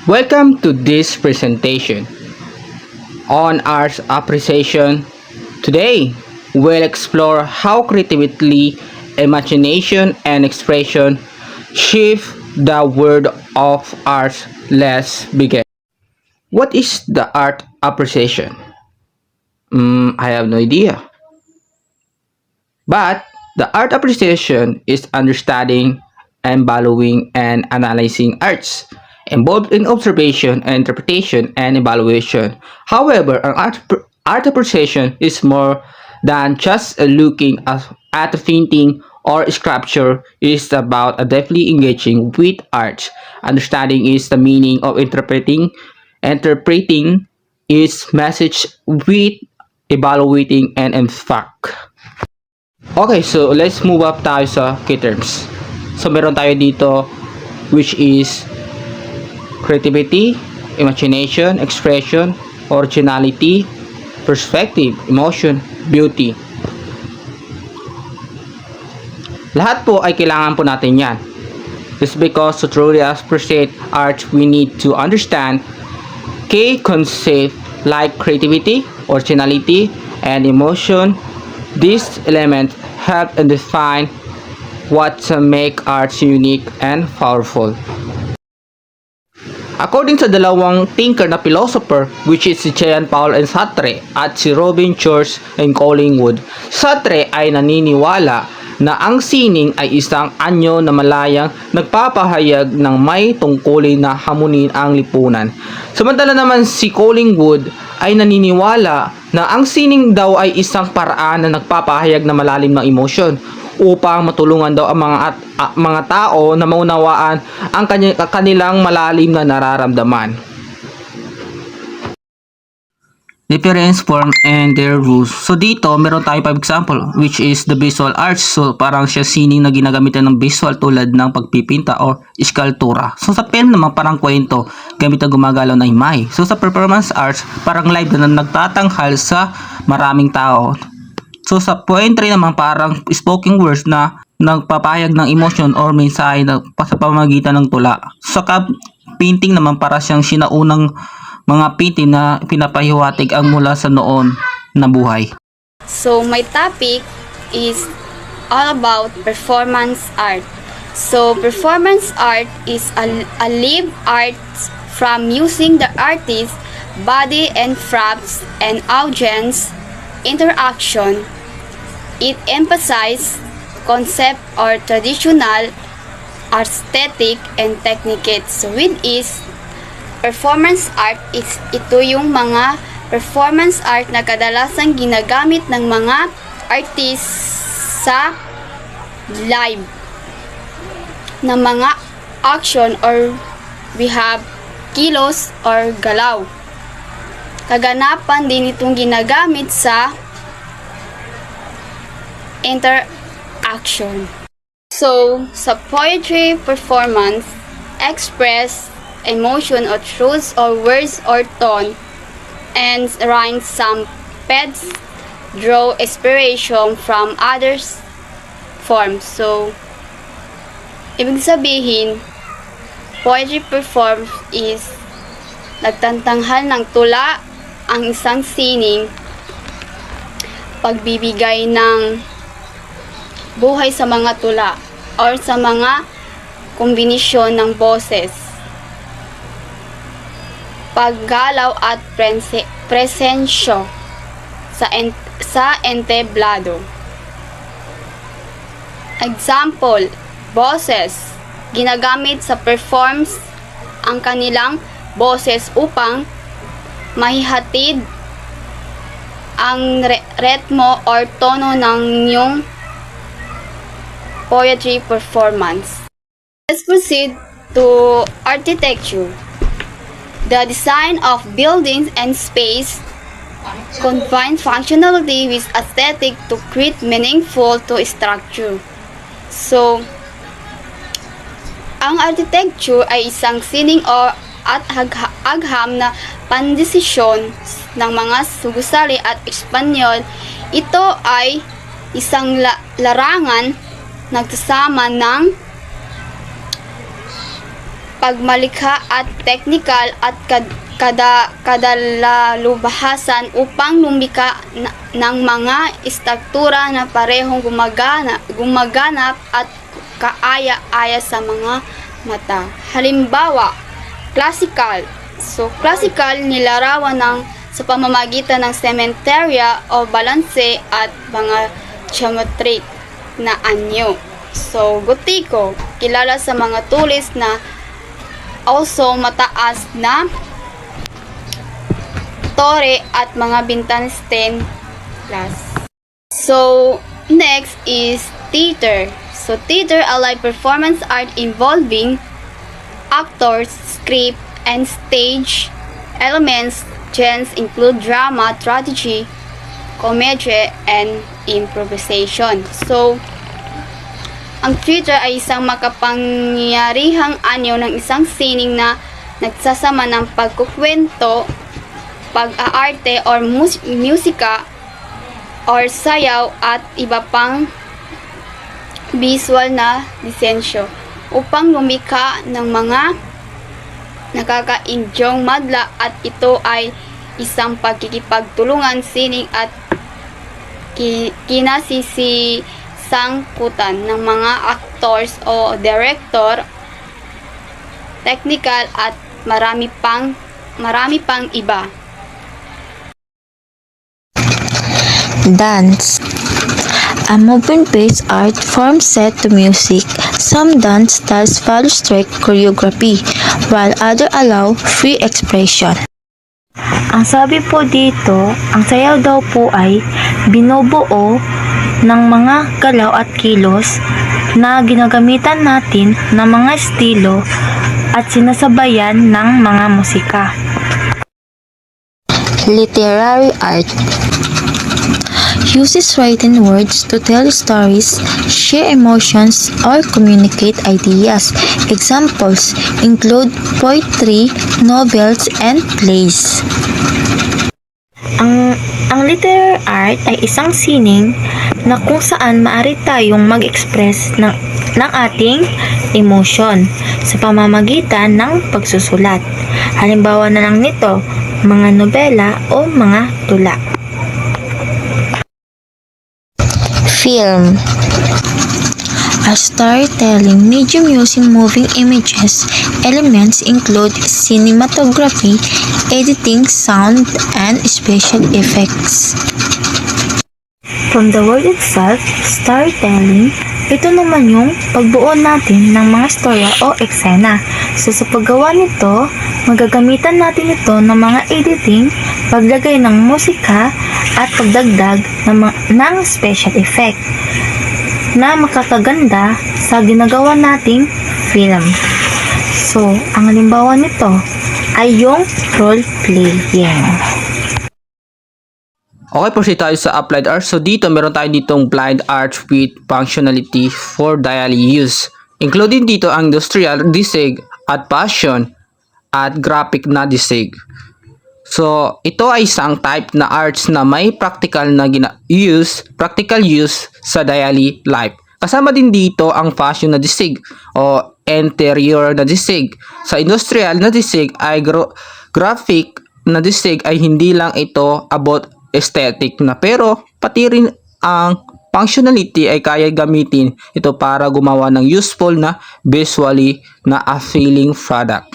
Welcome to this presentation on arts appreciation. Today, we'll explore how creativity, imagination, and expression shift the world of arts. Let's begin. What is the art appreciation? I have no idea. But the art appreciation is understanding and valuing and analyzing arts, involved in observation and interpretation and evaluation. However, art appreciation is more than just looking at a painting or sculpture. It is about deeply engaging with art. Understanding is the meaning of interpreting its message with evaluating and in fact. Okay, so let's move up tayo sa key terms. So meron tayo dito which is creativity, imagination, expression, originality, perspective, emotion, beauty. Lahat po ay kailangan po natin yan. Just because to truly appreciate art, we need to understand key concepts like creativity, originality, and emotion. These elements help and define what make arts unique and powerful. According sa dalawang thinker na philosopher, which is si Jean-Paul Sartre at si Robin George and Collingwood, Sartre ay naniniwala na ang sining ay isang anyo na malayang nagpapahayag ng may tungkulin na hamunin ang lipunan. Samantala naman si Collingwood ay naniniwala na ang sining daw ay isang paraan na nagpapahayag na malalim ng emosyon upang matulungan daw ang mga tao na maunawaan ang kanilang malalim na nararamdaman. Difference, form, and their rules. So dito, meron tayo 5 example which is the visual arts. So parang siya sining na ginagamitan ng visual tulad ng pagpipinta o iskaltura. So sa film naman parang kwento, gamit ang gumagalaw na himay. So sa performance arts, parang live na nagtatanghal sa maraming tao. So sa poetry naman parang spoken words na nagpapahayag ng emotion or mensahe na sa pamamagitan ng tula. So sa painting naman para siyang sinaunang mga painting na pinapahiwatig ang mula sa noon na buhay. So my topic is all about performance art. So performance art is a live art from using the artist's body and props and audience interaction. It emphasizes concept or traditional aesthetic and techniques. So with is performance art is ito yung mga performance art na kadalasang ginagamit ng mga artist sa live na mga action or we have kilos or galaw. Kaganapan din itong ginagamit sa interaction. So, sa poetry performance, express emotion or truths or words or tone and rhyme some pets draw inspiration from others forms. So, ibig sabihin, poetry performance is nagtantanghal ng tula ang isang sining, pagbibigay ng buhay sa mga tula or sa mga kombinasyon ng boses, paggalaw at presensyo sa entablado. Example, boses ginagamit sa performs ang kanilang boses upang mahihatid ang ritmo or tono ng inyong poetry performance. Let's proceed to architecture. The design of buildings and space combine functionality with aesthetic to create meaningful to structure. So, ang architecture ay isang sining o at agham na pandesisyon ng mga gusali at Espanyol. Ito ay isang larangan nagsasama ng pagmalikha at technical at kadalalubahasan upang lumika ng mga istruktura na parehong gumaganap at kaaya-aya sa mga mata. Halimbawa, classical. So, classical nilarawan sa pamamagitan ng sementerya o balanse at mga geometric na anyo. So, gotiko, kilala sa mga tulis na also mataas na tore at mga bintana stained glass. So, next is theater. So, theater, a live performance art involving actors, script, and stage elements. Genres include drama, tragedy, comedy, and improvisation. So, ang theater ay isang makapangyarihang anyo ng isang sining na nagsasama ng pagkukwento, pag-aarte or musika or sayaw at iba pang visual na disensyo upang lumikha ng mga nakakaindyong madla, at ito ay isang pagkikipagtulungan sining at kinasisangkutan ng mga actors o director, technical at marami pang iba. Dance. A movement-based art form set to music. Some dance styles follow strict choreography, while others allow free expression. Ang sabi po dito, ang sayaw daw po ay binubuo ng mga galaw at kilos na ginagamitan natin ng mga estilo at sinasabayan ng mga musika. Literary art uses written words to tell stories, share emotions, or communicate ideas. Examples include poetry, novels, and plays. Ang literary art ay isang sining na kung saan maaari tayong mag-express ng ating emotion sa pamamagitan ng pagsusulat. Halimbawa na lang nito, mga nobela o mga tula. Film. A storytelling medium using moving images. Elements include cinematography, editing, sound, and special effects. From the word itself, storytelling, ito naman yung pagbuo natin ng mga storya o eksena. So sa paggawa nito, magagamitan natin ito ng mga editing, paglagay ng musika, at pagdagdag ng special effect na makakaganda sa ginagawa nating film. So, ang halimbawa nito ay yung role-playing. Okay, proceed tayo sa applied art. So dito meron tayo ditong blind art with functionality for daily use. Including dito ang industrial, disig, at fashion, at graphic na disig. So ito ay isang type na arts na may practical use sa daily life. Kasama din dito ang fashion na disig o interior na disig. Sa industrial na disig ay graphic na disig ay hindi lang ito about aesthetic na, pero pati rin ang functionality ay kaya gamitin ito para gumawa ng useful na visually na appealing product.